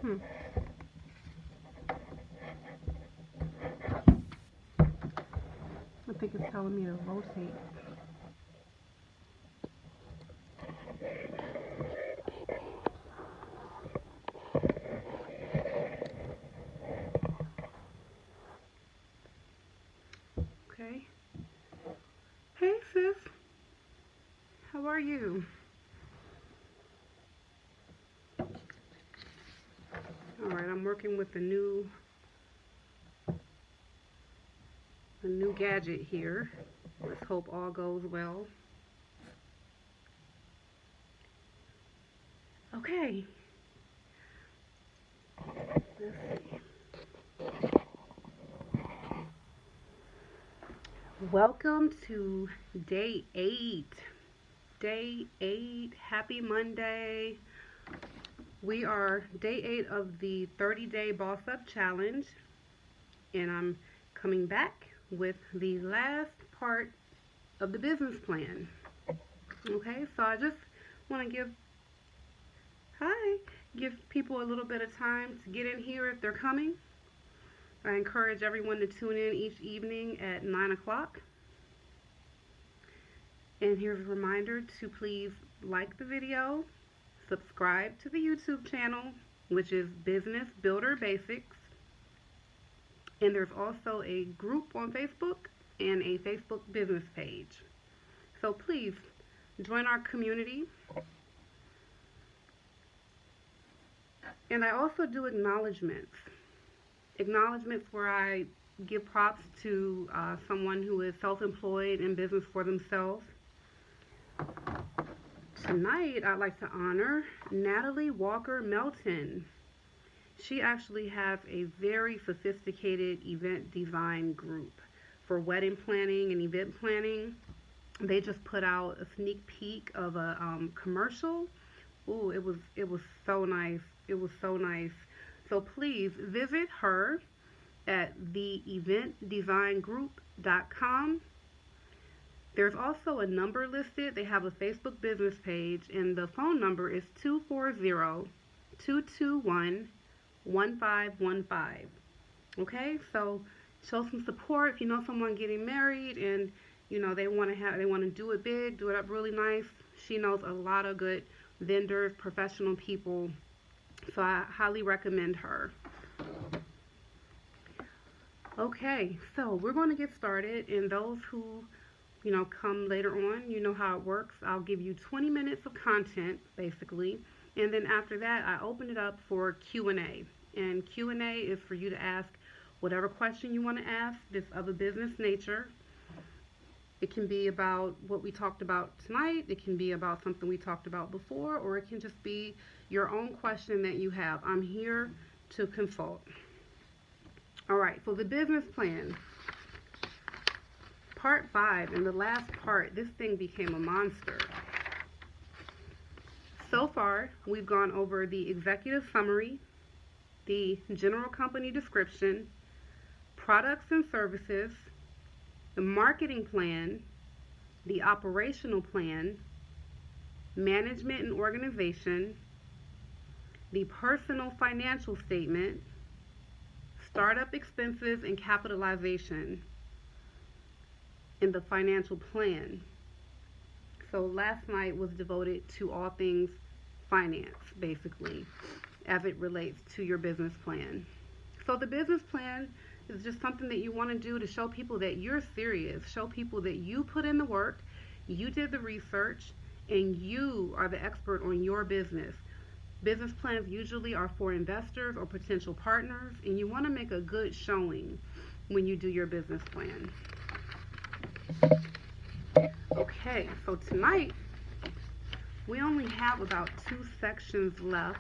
Hmm. I think it's telling me to rotate. Okay. Hey sis, how are you? Alright, I'm working with a new gadget here. Let's hope all goes well. Okay. Let's see. Welcome to day 8. Day 8. Happy Monday. We are day 8 of the 30-day Boss Up Challenge, and I'm coming back with the last part of the business plan. Okay, so I just want to give people a little bit of time to get in here if they're coming. I encourage everyone to tune in each evening at 9 o'clock. And here's a reminder to please like the video, subscribe to the YouTube channel, which is Business Builder Basics. And there's also a group on Facebook and a Facebook business page. So please join our community. And I also do acknowledgments. Acknowledgments where I give props to someone who is self-employed in business for themselves. Tonight, I'd like to honor Natalie Walker Melton. She actually has a very sophisticated event design group for wedding planning and event planning. They just put out a sneak peek of a commercial. Ooh, it was so nice. It was so nice. So please visit her at theeventdesigngroup.com. There's also a number listed. They have a Facebook business page, and the phone number is 240-221-1515. Okay, so show some support. If you know someone getting married and they want to do it big, do it up really nice. She knows a lot of good vendors, professional people, so I highly recommend her. Okay, so we're going to get started, and those who come later on, you know how it works. I'll give you 20 minutes of content, basically, and then after that, I open it up for Q&A. And Q&A is for you to ask whatever question you want to ask that's of a business nature. It can be about what we talked about tonight. It can be about something we talked about before, or it can just be your own question that you have. I'm here to consult. All right, so the business plan. Part 5, and the last part, this thing became a monster. So far, we've gone over the executive summary, the general company description, products and services, the marketing plan, the operational plan, management and organization, the personal financial statement, startup expenses and capitalization, and the financial plan. So last night was devoted to all things finance, basically, as it relates to your business plan. So the business plan is just something that you want to do to show people that you're serious, show people that you put in the work, you did the research, and you are the expert on your business. Business plans usually are for investors or potential partners, and you want to make a good showing when you do your business plan. Okay, so tonight we only have about 2 sections left.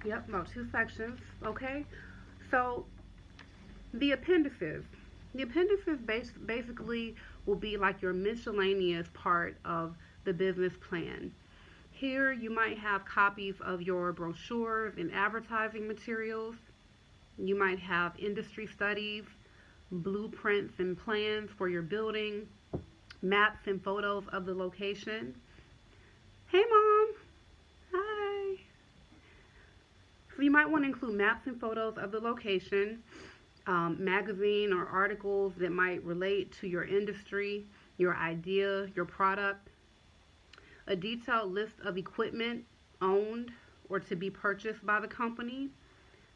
Yep, about 2 sections. Okay, so the appendices. The appendices basically will be like your miscellaneous part of the business plan. Here you might have copies of your brochures and advertising materials. You might have industry studies, blueprints and plans for your building, maps and photos of the location. Hey, Mom. So you might want to include maps and photos of the location, magazine or articles that might relate to your industry, your idea, your product, a detailed list of equipment owned or to be purchased by the company,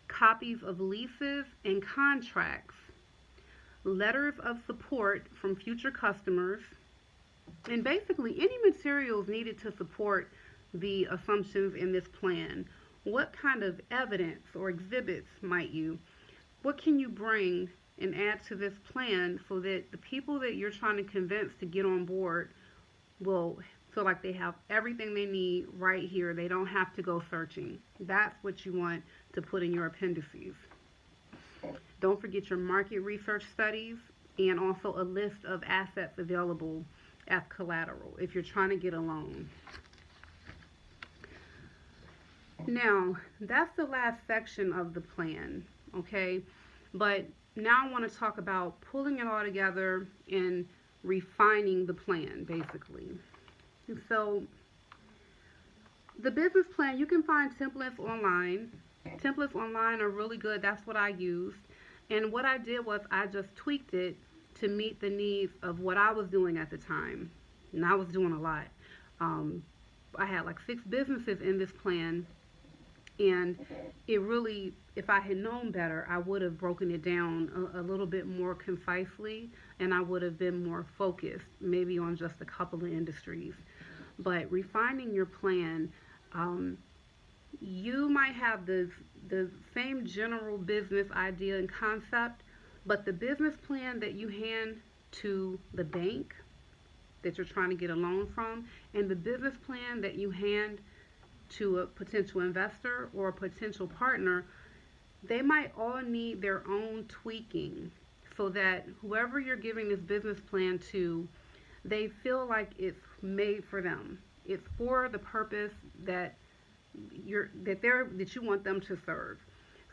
copies of leases and contracts, letters of support from future customers, and basically any materials needed to support the assumptions in this plan. What kind of evidence or exhibits what can you bring and add to this plan so that the people that you're trying to convince to get on board will feel like they have everything they need right here. They don't have to go searching. That's what you want to put in your appendices. Don't forget your market research studies and also a list of assets available as collateral if you're trying to get a loan. Now, that's the last section of the plan, okay? But now I want to talk about pulling it all together and refining the plan, basically. So, the business plan, you can find templates online. Templates online are really good. That's what I used. And what I did was I just tweaked it to meet the needs of what I was doing at the time. And I was doing a lot. I had like 6 businesses in this plan. And it really, if I had known better, I would have broken it down a little bit more concisely, and I would have been more focused, maybe on just a couple of industries. But refining your plan, you might have the same general business idea and concept, but the business plan that you hand to the bank that you're trying to get a loan from, and the business plan that you hand to a potential investor or a potential partner, they might all need their own tweaking so that whoever you're giving this business plan to, they feel like it's made for them. It's for the purpose that you want them to serve.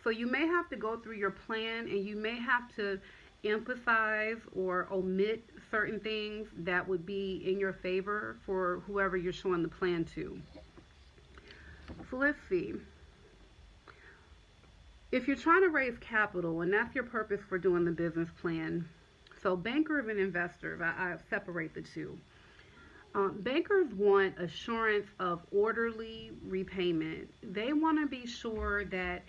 So you may have to go through your plan and you may have to emphasize or omit certain things that would be in your favor for whoever you're showing the plan to. So let's see. If you're trying to raise capital, and that's your purpose for doing the business plan, so bankers and investors, I separate the two. Bankers want assurance of orderly repayment. They want to be sure that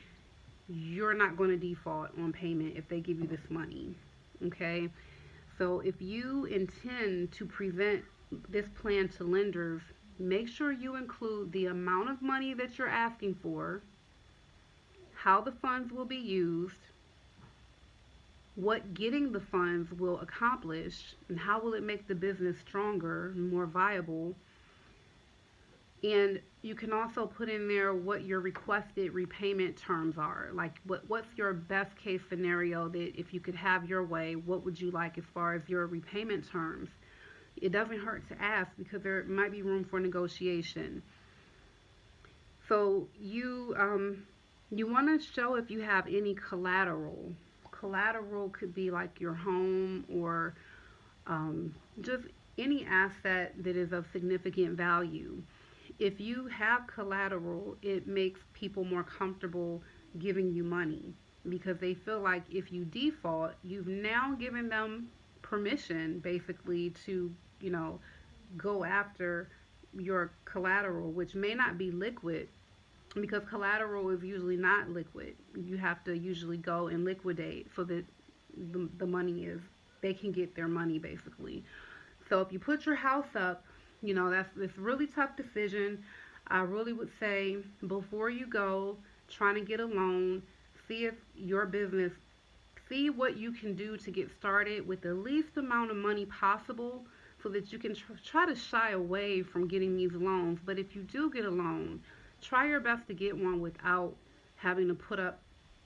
you're not going to default on payment if they give you this money. Okay? So if you intend to present this plan to lenders, make sure you include the amount of money that you're asking for, how the funds will be used, what getting the funds will accomplish, and how will it make the business stronger and more viable. And you can also put in there what your requested repayment terms are. Like what's your best case scenario that if you could have your way, what would you like as far as your repayment terms? It doesn't hurt to ask because there might be room for negotiation. So you want to show if you have any collateral. Collateral could be like your home or just any asset that is of significant value. If you have collateral, it makes people more comfortable giving you money because they feel like if you default, you've now given them permission basically to go after your collateral, which may not be liquid because collateral is usually not liquid. You have to usually go and liquidate so that the money they can get their money basically. So if you put your house up, that's this really tough decision. I really would say before you go trying to get a loan, see if your business, see what you can do to get started with the least amount of money possible so that you can try to shy away from getting these loans. But if you do get a loan, try your best to get one without having to put up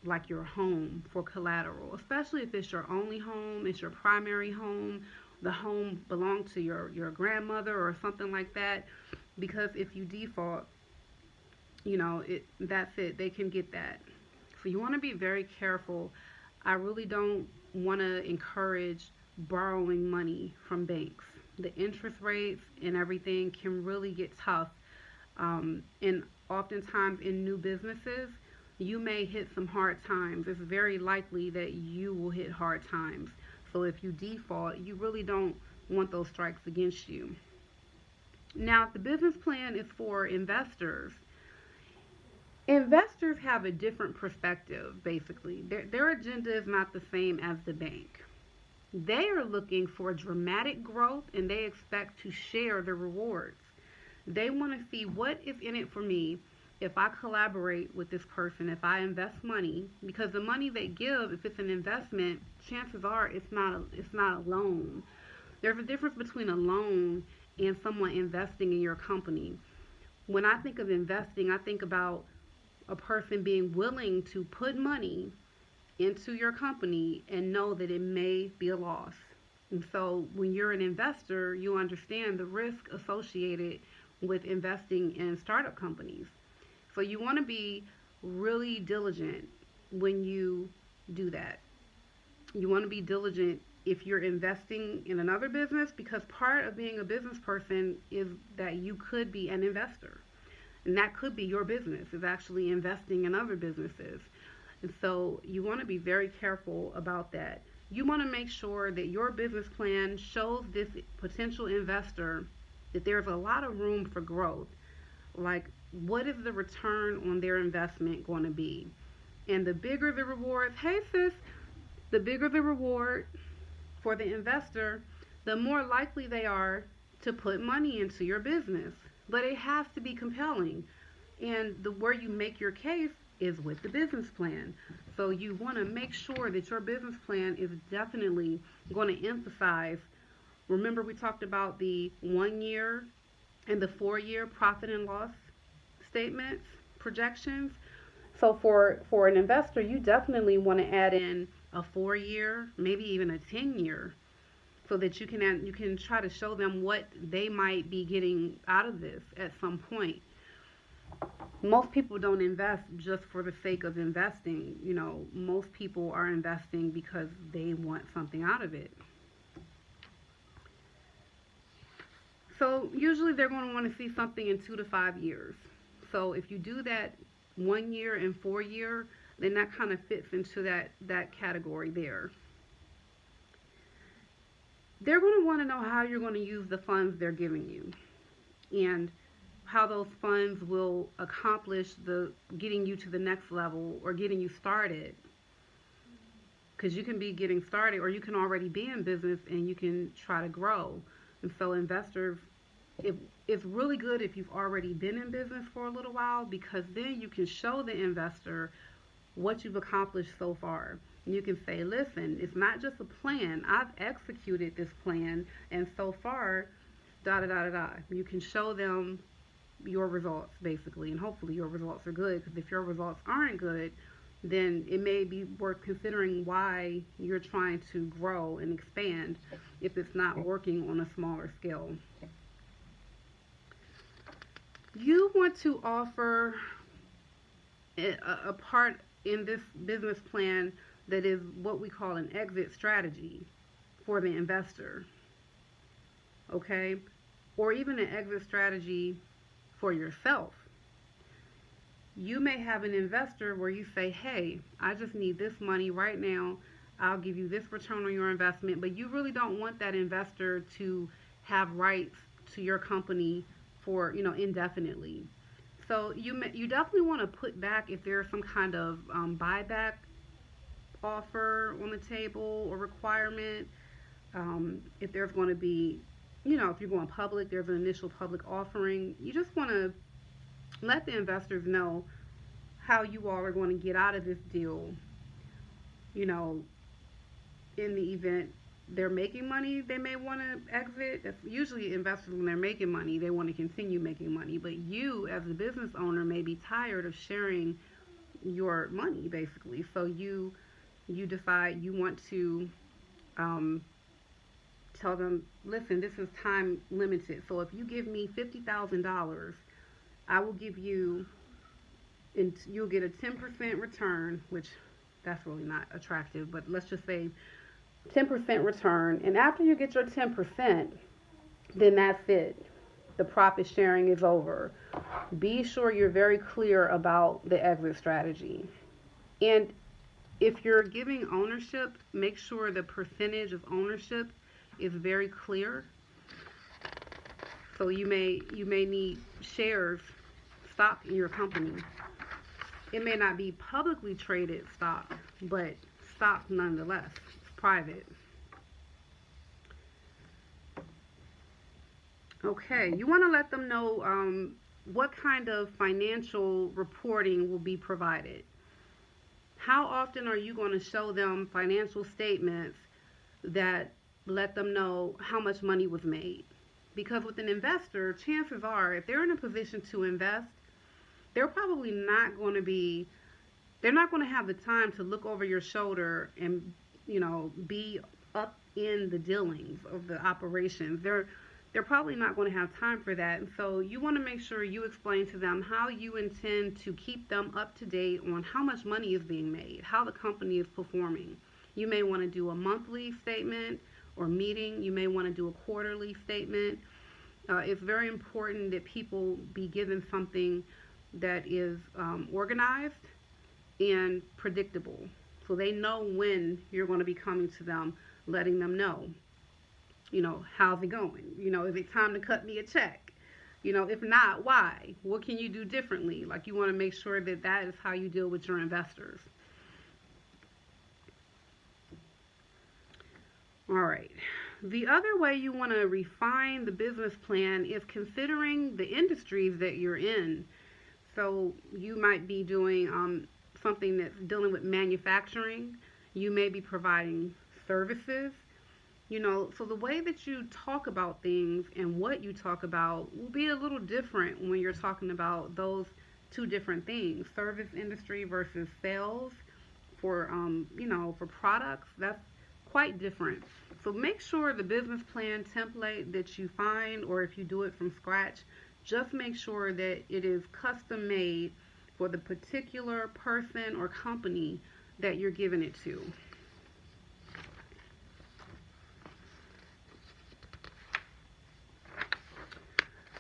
like your home for collateral, especially if it's your only home, it's your primary home, the home belonged to your grandmother or something like that, because if you default, that's it, they can get that. So you want to be very careful. I really don't want to encourage borrowing money from banks. The interest rates and everything can really get tough. And oftentimes in new businesses, you may hit some hard times. It's very likely that you will hit hard times. So if you default, you really don't want those strikes against you. Now, if the business plan is for investors, investors have a different perspective, basically. Their agenda is not the same as the bank. They are looking for dramatic growth and they expect to share the rewards. They want to see what is in it for me if I collaborate with this person, if I invest money, because the money they give, if it's an investment, chances are it's not a loan. There's a difference between a loan and someone investing in your company. When I think of investing, I think about a person being willing to put money into your company and know that it may be a loss. And so when you're an investor, you understand the risk associated with investing in startup companies. So you want to be really diligent when you do that. You want to be diligent if you're investing in another business, because part of being a business person is that you could be an investor. And that could be your business, is actually investing in other businesses. And so you want to be very careful about that. You want to make sure that your business plan shows this potential investor that there's a lot of room for growth. Like, what is the return on their investment going to be? And the bigger the rewards, hey sis, the bigger the reward for the investor, the more likely they are to put money into your business. But it has to be compelling. And the where you make your case is with the business plan. So you want to make sure that your business plan is definitely going to emphasize. Remember, we talked about the 1 year and the 4 year profit and loss statements, projections. So for an investor, you definitely want to add in a 4 year, maybe even a 10 year, so that you can try to show them what they might be getting out of this at some point. Most people don't invest just for the sake of investing. Most people are investing because they want something out of it. So usually they're going to want to see something in 2 to 5 years. So if you do that 1 year and 4 year, then that kind of fits into that category there. They're going to want to know how you're going to use the funds they're giving you and how those funds will accomplish the getting you to the next level or getting you started. Because you can be getting started or you can already be in business and you can try to grow. And so investors, it's really good if you've already been in business for a little while, because then you can show the investor what you've accomplished so far. And you can say, listen, it's not just a plan. I've executed this plan, and so far, da da da da da. You can show them your results, basically, and hopefully your results are good, because if your results aren't good, then it may be worth considering why you're trying to grow and expand if it's not working on a smaller scale. You want to offer a part in this business plan that is what we call an exit strategy for the investor, okay? Or even an exit strategy for yourself. You may have an investor where you say, hey, I just need this money right now. I'll give you this return on your investment, but you really don't want that investor to have rights to your company for, indefinitely. So you definitely want to put back if there's some kind of buyback offer on the table or requirement. If there's going to be, if you're going public, there's an initial public offering. You just want to let the investors know how you all are going to get out of this deal. In the event they're making money, they may want to exit. That's usually investors, when they're making money, they want to continue making money. But you, as a business owner, may be tired of sharing your money, basically. So you decide you want to tell them, listen, this is time limited. So if you give me $50,000, I will give you, and you'll get a 10% return, which that's really not attractive, but let's just say 10% return. And after you get your 10%, then that's it. The profit sharing is over. Be sure you're very clear about the exit strategy. And if you're giving ownership, make sure the percentage of ownership is very clear. So you may need shares, stock in your company. It may not be publicly traded stock, but stock nonetheless. It's private. Okay, you want to let them know what kind of financial reporting will be provided. How often are you going to show them financial statements that let them know how much money was made? Because with an investor, chances are, if they're in a position to invest, they're probably not going to be, they're not going to have the time to look over your shoulder and, be up in the dealings of the operations. They're probably not going to have time for that. And so you want to make sure you explain to them how you intend to keep them up to date on how much money is being made, how the company is performing. You may want to do a monthly statement or meeting. You may want to do a quarterly statement. It's very important that people be given something that is organized and predictable. So they know when you're going to be coming to them, letting them know, how's it going? Is it time to cut me a check? If not, why? What can you do differently? Like, you want to make sure that that is how you deal with your investors. All right. The other way you want to refine the business plan is considering the industries that you're in. So you might be doing something that's dealing with manufacturing. You may be providing services. So the way that you talk about things and what you talk about will be a little different when you're talking about those two different things, service industry versus sales for products. That's quite different. So make sure the business plan template that you find, or if you do it from scratch, just make sure that it is custom made for the particular person or company that you're giving it to.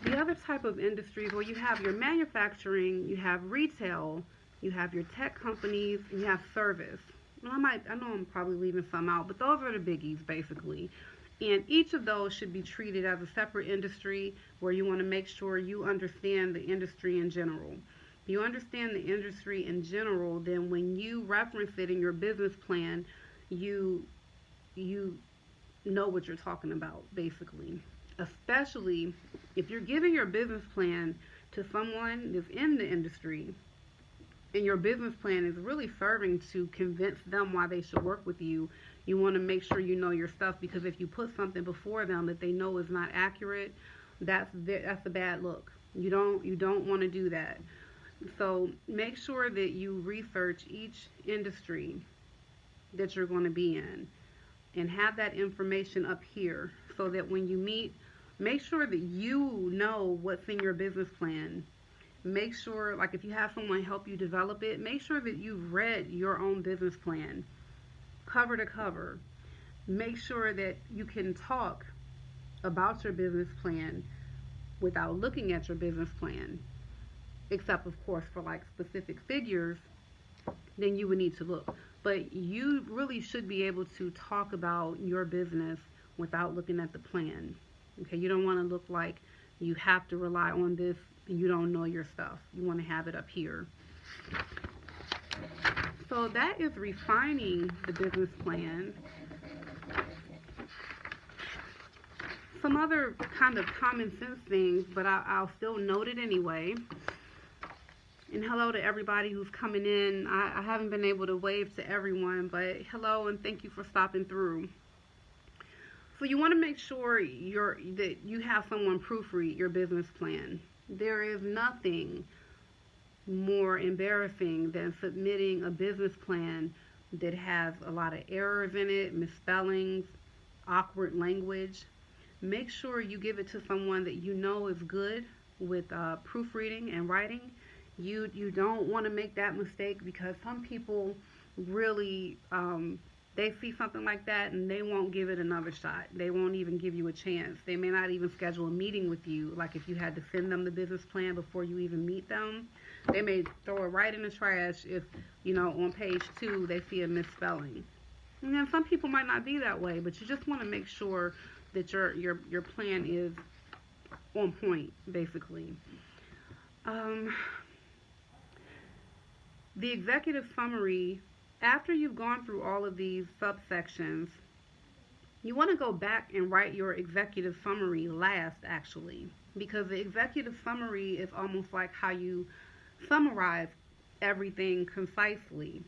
The other type of industries, well, you have your manufacturing, you have retail, you have your tech companies, and you have service. Well, I know I'm probably leaving some out, but those are the biggies basically. And each of those should be treated as a separate industry, where you want to make sure you understand the industry in general. If you understand the industry in general, then when you reference it in your business plan, you you know what you're talking about, basically. Especially if you're giving your business plan to someone that's in the industry, and your business plan is really serving to convince them why they should work with you. You want to make sure you know your stuff, because if you put something before them that they know is not accurate, that's a bad look. You don't want to do that. So make sure that you research each industry that you're going to be in and have that information up here, so that when you meet, make sure that you know what's in your business plan. Make sure, like, if you have someone help you develop it, make sure that you've read your own business plan cover to cover. Make sure that you can talk about your business plan without looking at your business plan, except of course for like specific figures, then you would need to look. But you really should be able to talk about your business without looking at the plan. Okay, you don't want to look like you have to rely on this and you don't know your stuff. You want to have it up here. So that is refining the business plan. Some other kind of common sense things, but I'll still note it anyway. And hello to everybody who's coming in. I haven't been able to wave to everyone, but hello and thank you for stopping through. So you want to make sure that you have someone proofread your business plan. There is nothing more embarrassing than submitting a business plan that has a lot of errors in it, misspellings, awkward language. Make sure you give it to someone that you know is good with proofreading and writing. You don't want to make that mistake, because some people really they see something like that and they won't give it another shot. They won't even give you a chance. They may not even schedule a meeting with you. Like if you had to send them the business plan before you even meet them, they may throw it right in the trash if, on page 2 they see a misspelling. And then some people might not be that way, but you just want to make sure that your plan is on point, basically. Um, the executive summary, after you've gone through all of these subsections, you want to go back and write your executive summary last, actually, because the executive summary is almost like how you summarize everything concisely,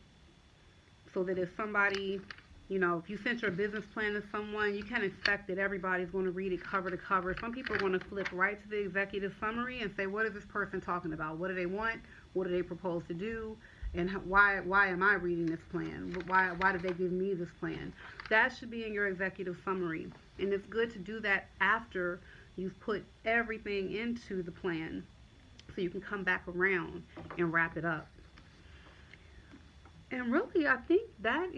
so that if somebody, if you sent your business plan to someone, you can't expect that everybody's going to read it cover to cover. Some people are going to flip right to the executive summary and say, what is this person talking about? What do they want? What do they propose to do? And why am I reading this plan? Why did they give me this plan? That should be in your executive summary. And it's good to do that after you've put everything into the plan, so you can come back around and wrap it up. And really, I think that's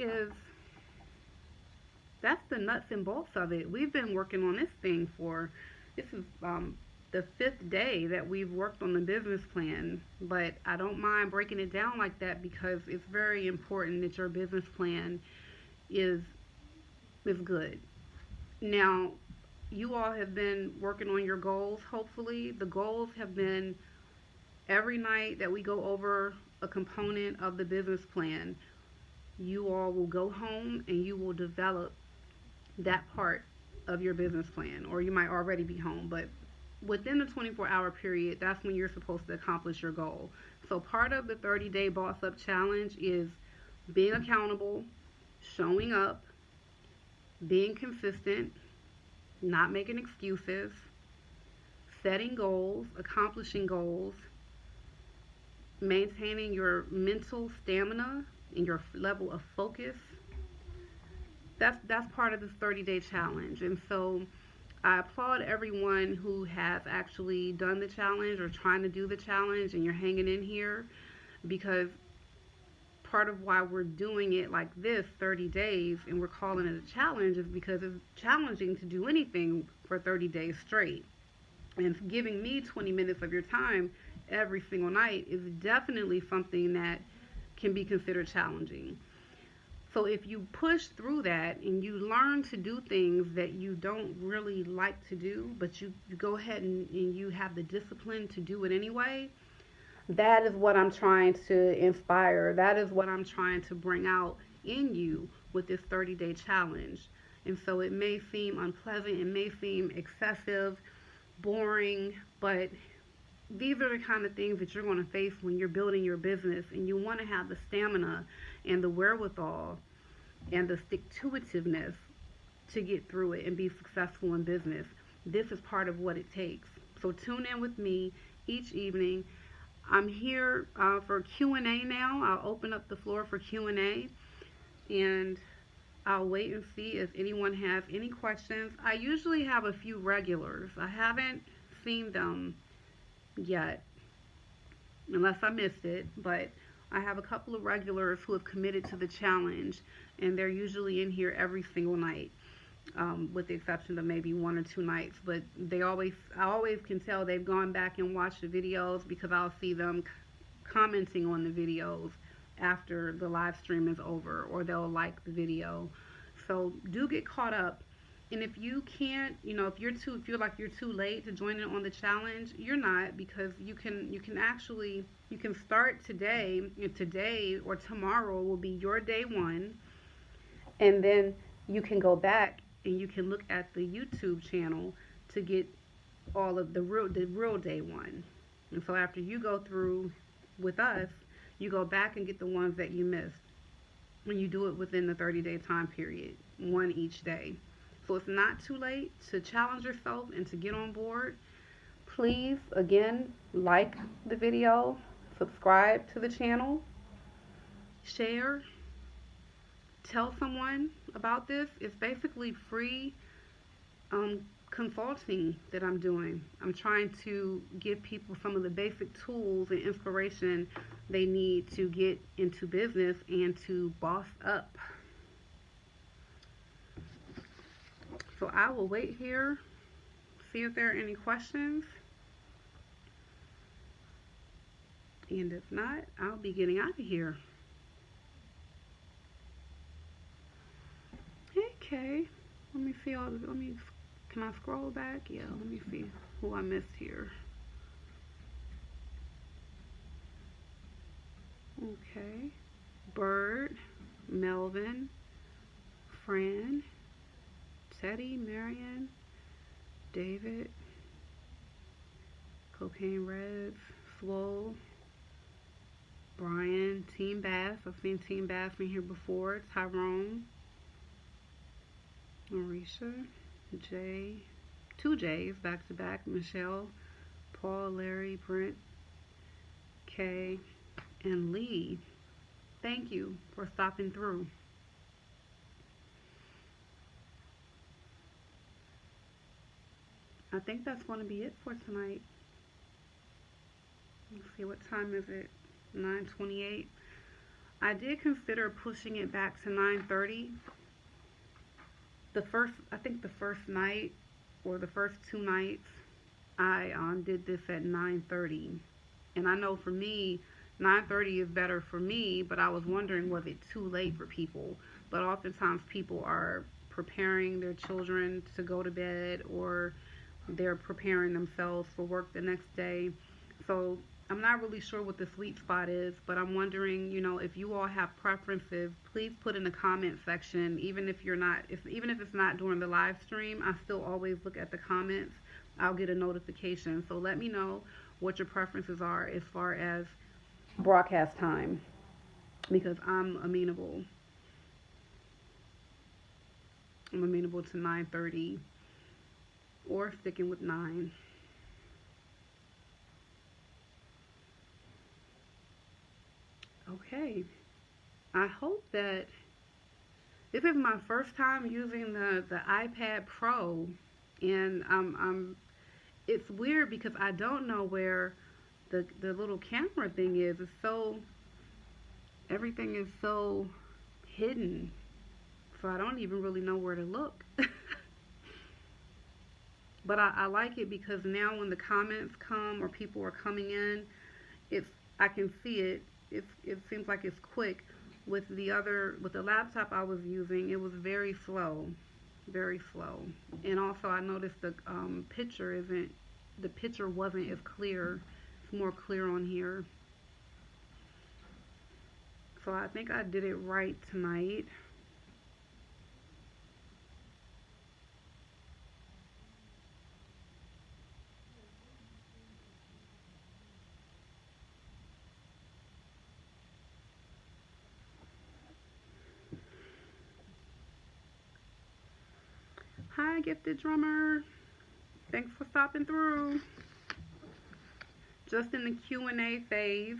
the nuts and bolts of it. We've been working on this thing this is the 5th day that we've worked on the business plan, but I don't mind breaking it down like that because it's very important that your business plan is good. Now, you all have been working on your goals, hopefully. The goals have been every night that we go over a component of the business plan, you all will go home and you will develop that part of your business plan, or you might already be home, but within the 24-hour period, that's when you're supposed to accomplish your goal. So part of the 30-day Boss Up Challenge is being accountable, showing up, being consistent, not making excuses, setting goals, accomplishing goals, maintaining your mental stamina and your level of focus. That's part of this 30-day challenge. And so I applaud everyone who has actually done the challenge or trying to do the challenge, and you're hanging in here, because part of why we're doing it like this, 30 days, and we're calling it a challenge, is because it's challenging to do anything for 30 days straight. And giving me 20 minutes of your time every single night is definitely something that can be considered challenging. So if you push through that and you learn to do things that you don't really like to do, but you go ahead and you have the discipline to do it anyway, that is what I'm trying to inspire. That is what I'm trying to bring out in you with this 30-day challenge. And so it may seem unpleasant, it may seem excessive, boring, but these are the kind of things that you're going to face when you're building your business, and you want to have the stamina and the wherewithal and the stick-to-itiveness to get through it and be successful in business. This is part of what it takes. So tune in with me each evening. I'm here for Q&A now. I'll open up the floor for Q&A, and I'll wait and see if anyone has any questions. I usually have a few regulars. I haven't seen them yet, unless I missed it, but I have a couple of regulars who have committed to the challenge, and they're usually in here every single night, with the exception of maybe 1 or 2 nights. But I always can tell they've gone back and watched the videos, because I'll see them commenting on the videos after the live stream is over, or they'll like the video. So do get caught up. And if you can't, if you feel like you're too late to join in on the challenge, you're not, because you can start today. Today or tomorrow will be your day 1, and then you can go back and you can look at the YouTube channel to get all of the real day 1. And so after you go through with us, you go back and get the ones that you missed, when you do it within the 30-day time period, 1 each day. So it's not too late to challenge yourself and to get on board. Please, again, like the video, subscribe to the channel, share, tell someone about this. It's basically free consulting that I'm doing. I'm trying to give people some of the basic tools and inspiration they need to get into business and to boss up. So I will wait here, see if there are any questions. And if not, I'll be getting out of here. Okay. Let me see all the, let me, can I scroll back? Yeah, let me see who I missed here. Okay. Bird, Melvin, Fran, Teddy, Marion, David, Cocaine Reds, Swole, Brian, Team Bass. I've seen Team Bass in here before. Tyrone, Marisha, Jay, two J's back to back. Michelle, Paul, Larry, Brent, Kay, and Lee. Thank you for stopping through. I think that's going to be it for tonight. Let's see, what time is it? 9:28. I did consider pushing it back to 9:30. I think the first night or the first two nights, I did this at 9:30, and I know for me, 9:30 is better for me. But I was wondering, was it too late for people? But oftentimes people are preparing their children to go to bed, or they're preparing themselves for work the next day. So I'm not really sure what the sweet spot is, but I'm wondering, if you all have preferences, please put in the comment section. Even if even if it's not during the live stream, I still always look at the comments. I'll get a notification. So let me know what your preferences are as far as broadcast time, because I'm amenable. I'm amenable to 9:30 or sticking with 9. Okay. I hope that this is my first time using the iPad Pro, and it's weird because I don't know where the little camera thing is. Everything is so hidden, so I don't even really know where to look. But I like it because now when the comments come or people are coming in, it's I can see it. It seems like it's quick. With the laptop I was using, it was very slow, very slow. And also I noticed the picture wasn't as clear. It's more clear on here. So I think I did it right tonight. Hi, Gifted Drummer. Thanks for stopping through. Just in the Q&A phase.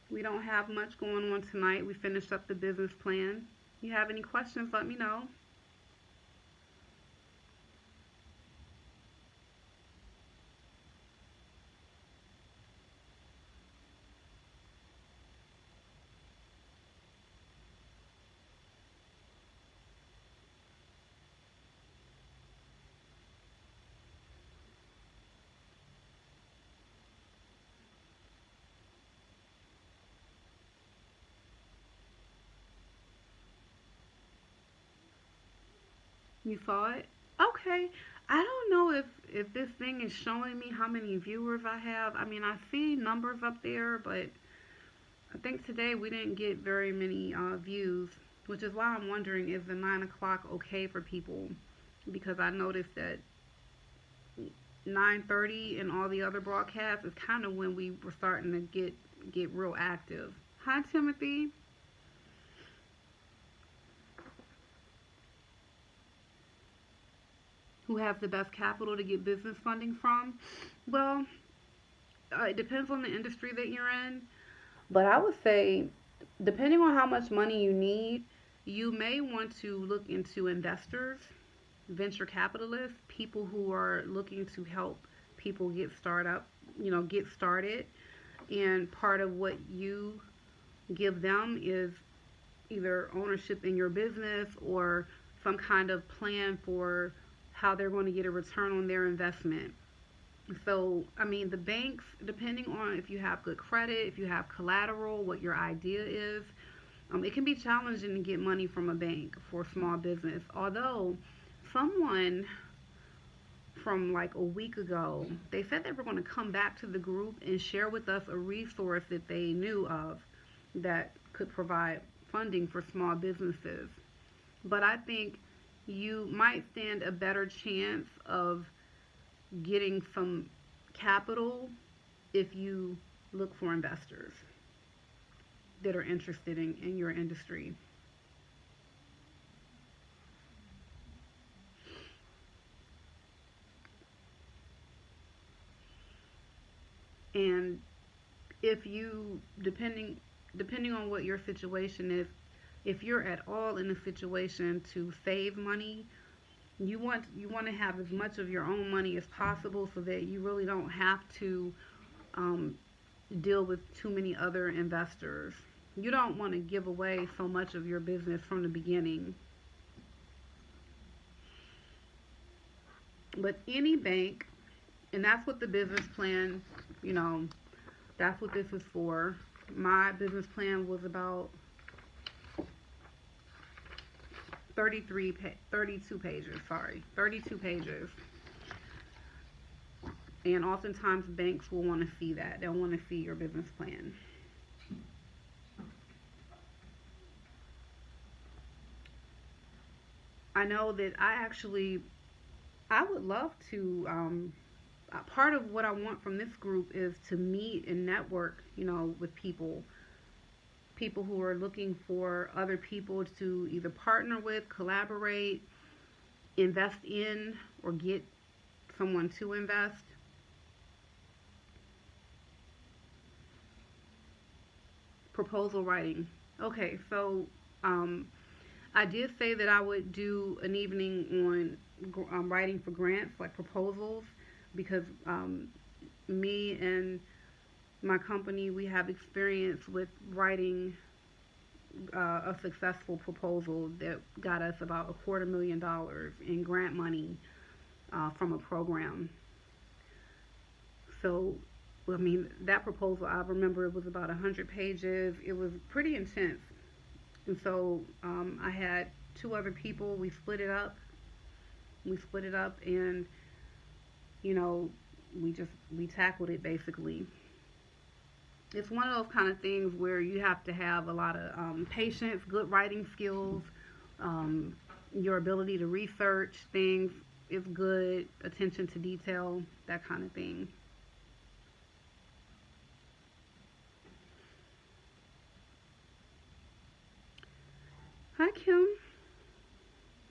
We don't have much going on tonight. We finished up the business plan. If you have any questions, let me know. You saw it? Okay. I don't know if this thing is showing me how many viewers I have. I mean, I see numbers up there, but I think today we didn't get very many views, which is why I'm wondering, is the 9 o'clock okay for people? Because I noticed that 9:30 and all the other broadcasts is kind of when we were starting to get real active. Hi, Timothy. Who has the best capital to get business funding from? Well, it depends on the industry that you're in. But I would say, depending on how much money you need, you may want to look into investors, venture capitalists, people who are looking to help people get started. And part of what you give them is either ownership in your business or some kind of plan for how they're going to get a return on their investment. So, I mean, the banks, depending on if you have good credit, if you have collateral, what your idea is, it can be challenging to get money from a bank for a small business. Although, someone from like a week ago, they said they were going to come back to the group and share with us a resource that they knew of that could provide funding for small businesses. But I think you might stand a better chance of getting some capital if you look for investors that are interested in your industry. And if you depending on what your situation is, if you're at all in a situation to save money, you want to have as much of your own money as possible so that you really don't have to um, deal with too many other investors. You don't want to give away so much of your business from the beginning. But any bank, and that's what the business plan, you know, that's what this is for. My business plan was about 32 pages, sorry, 32 pages. And oftentimes banks will want to see that. They'll want to see your business plan. I know that I would love to, part of what I want from this group is to meet and network, with people who are looking for other people to either partner with, collaborate, invest in, or get someone to invest. Proposal writing. Okay, so um, I did say that I would do an evening on writing for grants, like proposals, because me and my company, we have experience with writing a successful proposal that got us about $250,000 in grant money from a program. So, I mean, that proposal, I remember it was about 100 pages. It was pretty intense. And so I had two other people. We split it up. We split it up and, you know, we tackled it basically. It's one of those kind of things where you have to have a lot of patience, good writing skills, um, your ability to research things is good, attention to detail, that kind of thing. Hi, Kim.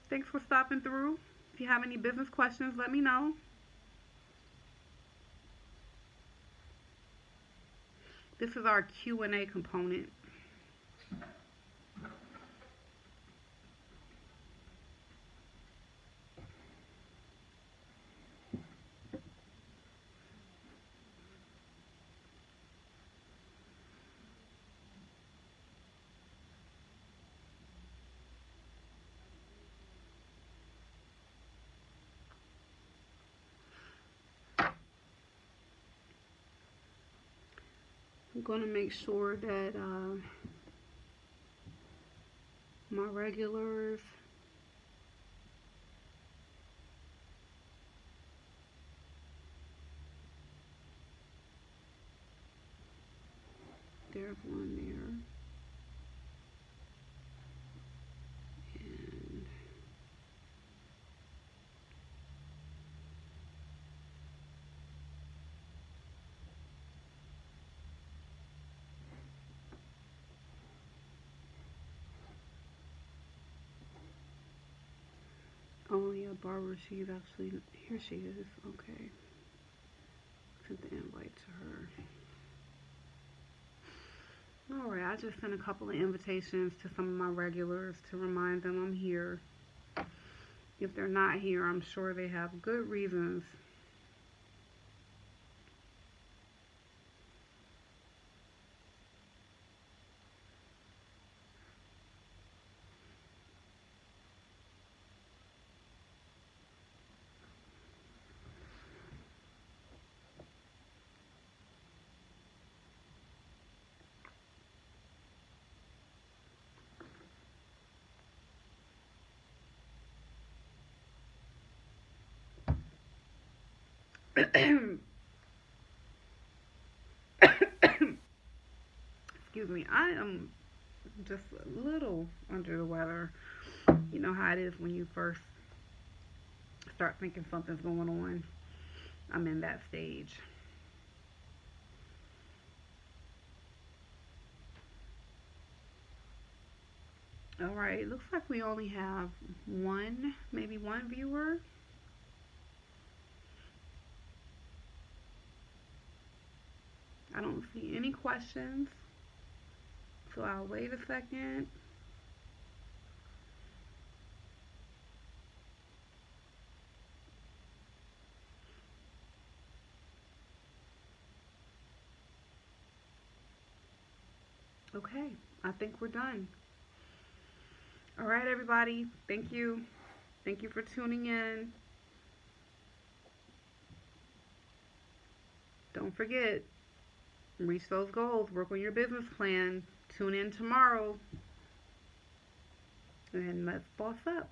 Thanks for stopping through. If you have any business questions, let me know. This is our Q&A component. I'm going to make sure that my regulars, there's one there. And oh yeah, Barbara, she's actually, here she is. Okay. Sent the invite to her. Alright, I just sent a couple of invitations to some of my regulars to remind them I'm here. If they're not here, I'm sure they have good reasons. Excuse me, I am just a little under the weather. You know how it is when you first start thinking something's going on. I'm in that stage. All right, it looks like we only have one, maybe one viewer. I don't see any questions, so I'll wait a second. Okay, I think we're done. All right, everybody. Thank you. Thank you for tuning in. Don't forget, reach those goals, work on your business plan. Tune in tomorrow, and let's boss up.